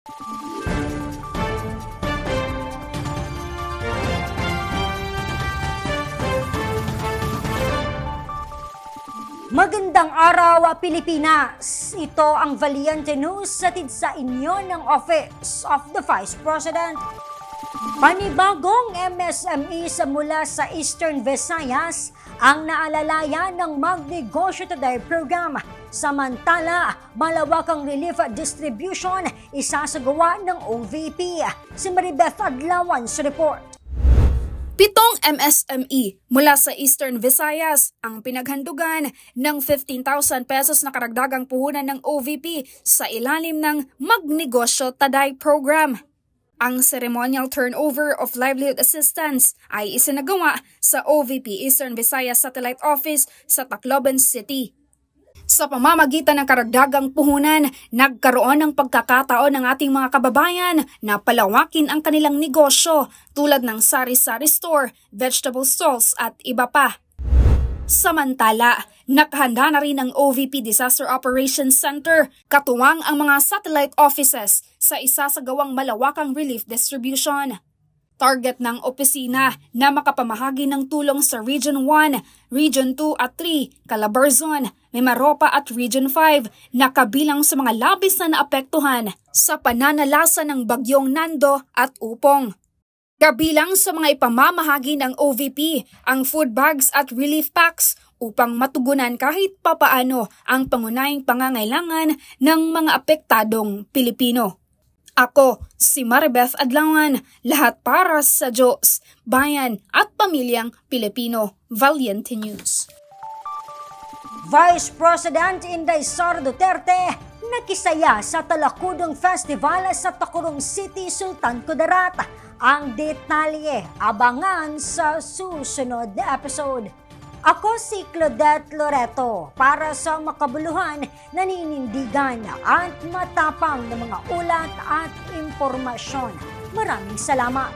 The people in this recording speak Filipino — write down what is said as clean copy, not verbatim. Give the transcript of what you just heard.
Magandang araw, Pilipinas! Ito ang Valiente News hatid sa inyo ng Office of the Vice President. Panibagong MSME mula sa Eastern Visayas ang naalalayan ng Magnegosyo Today program. Samantala, malawakang relief distribution isasagawa ng OVP. Si Maribeth Adlawan sa report. 7 MSME mula sa Eastern Visayas ang pinaghandugan ng 15,000 pesos na karagdagang puhunan ng OVP sa ilalim ng Magnegosyo Today program. Ang ceremonial turnover of livelihood assistance ay isinagawa sa OVP Eastern Visayas Satellite Office sa Tacloban City. Sa pamamagitan ng karagdagang puhunan, nagkaroon ng pagkakataon ng ating mga kababayan na palawakin ang kanilang negosyo tulad ng sari-sari store, vegetable stalls at iba pa. Samantala, nakahanda na rin ang OVP Disaster Operations Center, katuwang ang mga satellite offices sa isasagawang malawakang relief distribution. Target ng opisina na makapamahagi ng tulong sa Region 1, Region 2 at 3, Calabarzon, Mimaropa at Region 5 na kabilang sa mga labis na naapektuhan sa pananalasa ng bagyong Nando at Upong. Kabilang sa mga ipamamahagi ng OVP ang food bags at relief packs upang matugunan kahit papaano ang pangunahing pangangailangan ng mga apektadong Pilipino. Ako, si Maribeth Adlawan, lahat para sa Diyos, bayan at pamilyang Pilipino. Valiente News. Vice President Inday Sara Duterte nakisaya sa Talakudong Festival sa Tacurong City, Sultan Kudarat. Ang detalye, abangan sa susunod na episode. Ako si Claudette Loreto para sa makabuluhan, naninindigan at matapang na mga ulat at impormasyon. Maraming salamat!